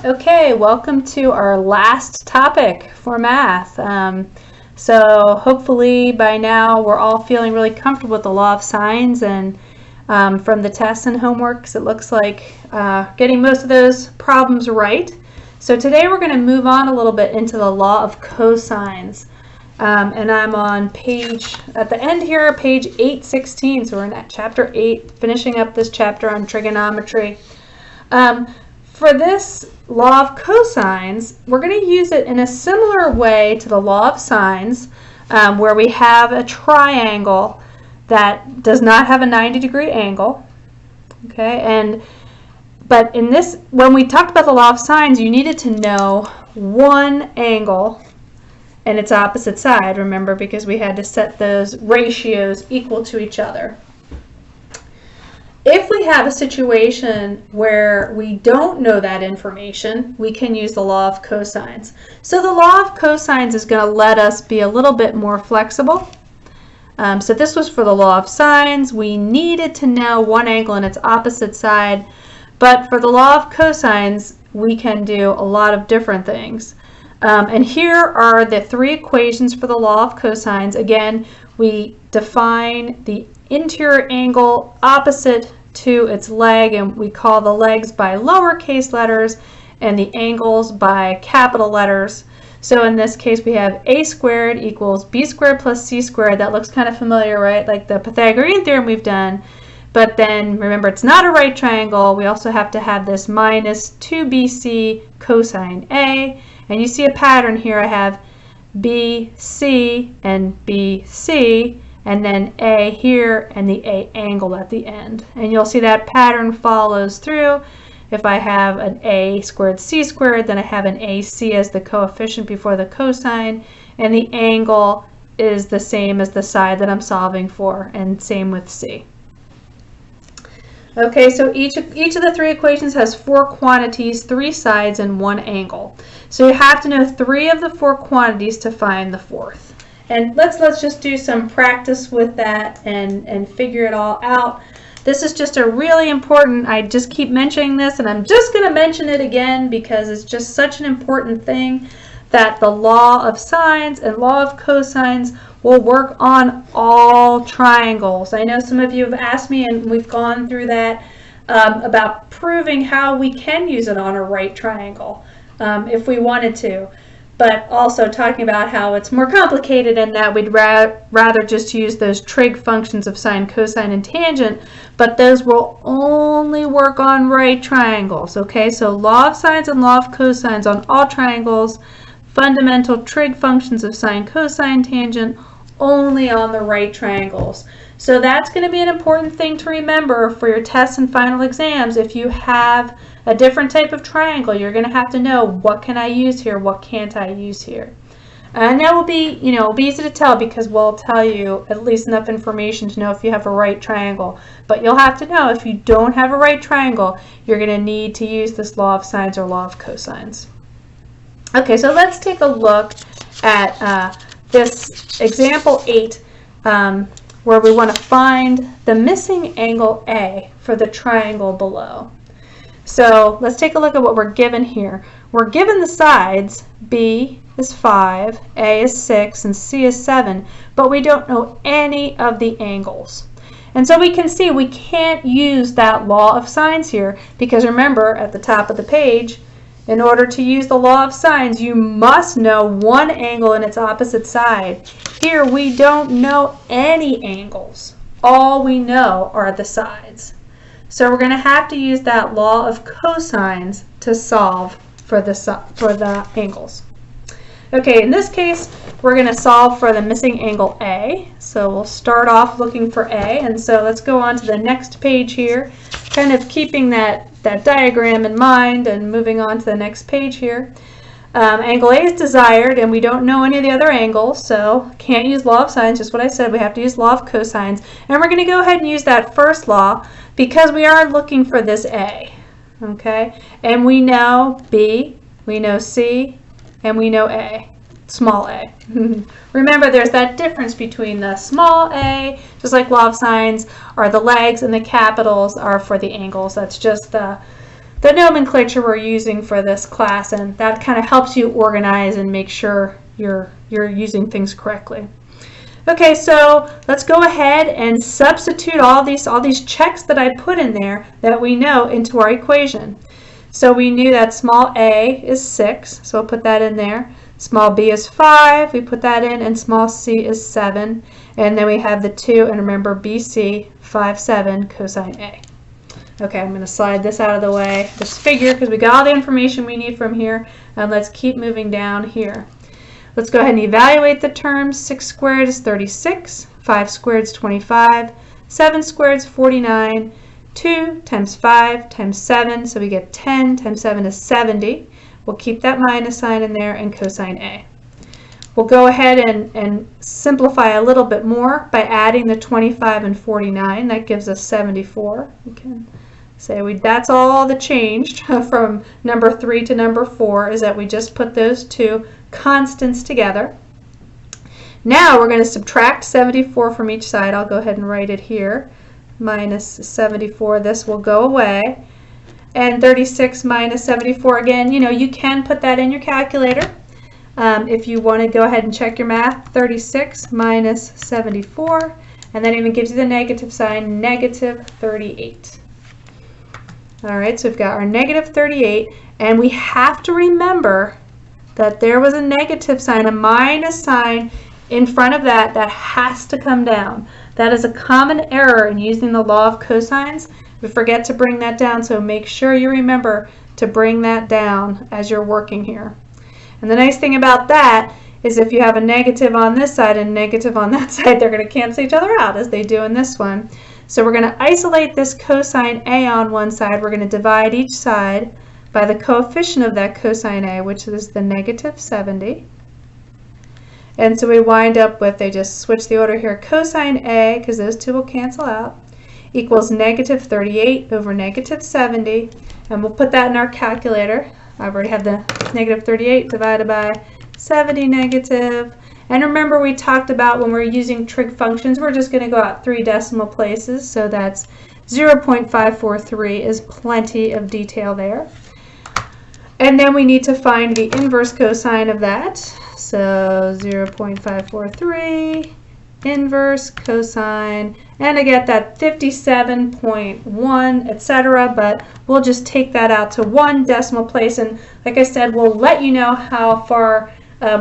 Okay, welcome to our last topic for math. So hopefully by now we're all feeling really comfortable with the law of sines, and from the tests and homeworks it looks like getting most of those problems right. So today we're going to move on a little bit into the law of cosines. And I'm on page, at the end here, page 816, so we're in chapter 8, finishing up this chapter on trigonometry. For this law of cosines, we're going to use it in a similar way to the law of sines, where we have a triangle that does not have a 90-degree angle. Okay, but in this, when we talked about the law of sines, you needed to know one angle and its opposite side, remember, because we had to set those ratios equal to each other. If we have a situation where we don't know that information, we can use the law of cosines. So the law of cosines is going to let us be a little bit more flexible. So this was for the law of sines. We needed to know one angle and its opposite side. But for the law of cosines, we can do a lot of different things. And here are the three equations for the law of cosines. Again, we define the interior angle opposite to its leg, and we call the legs by lowercase letters and the angles by capital letters. So in this case, we have a squared equals b squared plus c squared. That looks kind of familiar, right? Like the Pythagorean theorem we've done. But then remember, it's not a right triangle. We also have to have this minus 2bc cosine a. And you see a pattern here. I have BC and BC, and then A here and the A angle at the end. And you'll see that pattern follows through. If I have an A squared C squared, then I have an AC as the coefficient before the cosine, and the angle is the same as the side that I'm solving for, and same with C. Okay, so each of the three equations has four quantities, three sides, and one angle. So you have to know three of the four quantities to find the fourth. And let's just do some practice with that and figure it all out. This is just a really important, I just keep mentioning this, and I'm just going to mention it again because it's just such an important thing, that the law of sines and law of cosines will work on all triangles. I know some of you have asked me, and we've gone through that, about proving how we can use it on a right triangle if we wanted to, but also talking about how it's more complicated and that we'd rather just use those trig functions of sine, cosine, and tangent, but those will only work on right triangles. Okay, so law of sines and law of cosines on all triangles, fundamental trig functions of sine, cosine, tangent, only on the right triangles. So that's going to be an important thing to remember for your tests and final exams. If you have a different type of triangle, you're going to have to know, what can I use here, what can't I use here? And that will be, it'll be easy to tell because we'll tell you at least enough information to know if you have a right triangle. But you'll have to know if you don't have a right triangle, you're going to need to use this law of sines or law of cosines. Okay, so let's take a look at this example 8, where we want to find the missing angle A for the triangle below. So let's take a look at what we're given here. We're given the sides. B is 5, A is 6, and C is 7, but we don't know any of the angles. And so we can see we can't use that law of sines here, because remember, at the top of the page, in order to use the law of sines, you must know one angle and its opposite side. Here, we don't know any angles. All we know are the sides. So we're going to have to use that law of cosines to solve for the angles. Okay, in this case, we're going to solve for the missing angle A. So we'll start off looking for A. And so let's go on to the next page here, kind of keeping that diagram in mind and moving on to the next page here. Angle A is desired, and we don't know any of the other angles, so can't use law of sines, just what I said. We have to use law of cosines. And we're going to go ahead and use that first law because we are looking for this A. Okay, and we know B, we know C, and we know A, small a. Remember, there's that difference between the small a, just like law of sines, are the legs, and the capitals are for the angles. That's just the the nomenclature we're using for this class, and that kind of helps you organize and make sure you're using things correctly. Okay, so let's go ahead and substitute all these checks that I put in there that we know into our equation. So we knew that small a is 6, so we'll put that in there. Small b is 5, we put that in, and small c is 7. And then we have the 2, and remember BC 5, 7 cosine a. Okay, I'm going to slide this out of the way, this figure, because we got all the information we need from here. And let's keep moving down here. Let's go ahead and evaluate the terms. 6 squared is 36, 5 squared is 25, 7 squared is 49, 2 times 5 times 7, so we get 10 times 7 is 70. We'll keep that minus sign in there and cosine A. We'll go ahead and simplify a little bit more by adding the 25 and 49. That gives us 74. We can say that's all that changed from number 3 to number 4, is that we just put those two constants together. Now we're going to subtract 74 from each side. I'll go ahead and write it here. Minus 74, this will go away. And 36 minus 74, again, you can put that in your calculator. If you want to go ahead and check your math, 36 minus 74, and that even gives you the negative sign, negative 38. All right, so we've got our negative 38, and we have to remember that there was a negative sign, a minus sign in front of that has to come down. That is a common error in using the law of cosines. We forget to bring that down, so make sure you remember to bring that down as you're working here. And the nice thing about that is if you have a negative on this side and negative on that side, they're going to cancel each other out as they do in this one. So we're going to isolate this cosine A on one side. We're going to divide each side by the coefficient of that cosine A, which is the negative 70. And so we wind up with, they just switch the order here, cosine A, because those two will cancel out, equals negative 38 over negative 70. And we'll put that in our calculator. I've already had the negative 38 divided by 70 negative. And remember, we talked about when we're using trig functions, we're just going to go out 3 decimal places. So that's 0.543 is plenty of detail there. And then we need to find the inverse cosine of that. So 0.543 inverse cosine, and I get that 57.1, etc. But we'll just take that out to 1 decimal place, and like I said, we'll let you know how far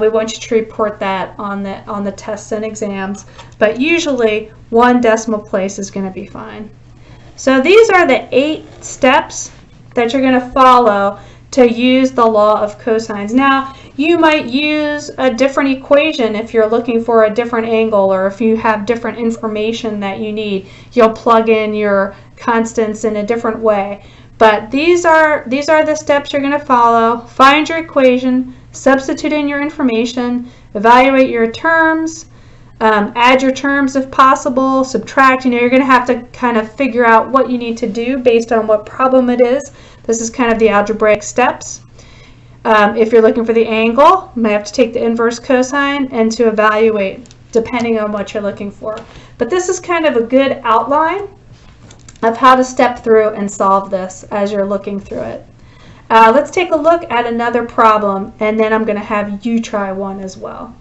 we want you to report that on the tests and exams. But usually 1 decimal place is going to be fine. So these are the 8 steps that you're going to follow to use the law of cosines. Now, you might use a different equation if you're looking for a different angle, or if you have different information that you need. You'll plug in your constants in a different way. But these are the steps you're going to follow. Find your equation, substitute in your information, evaluate your terms, add your terms if possible, subtract. You're going to have to kind of figure out what you need to do based on what problem it is. This is kind of the algebraic steps. If you're looking for the angle, you might have to take the inverse cosine and to evaluate depending on what you're looking for. But this is kind of a good outline of how to step through and solve this as you're looking through it. Let's take a look at another problem, and then I'm going to have you try one as well.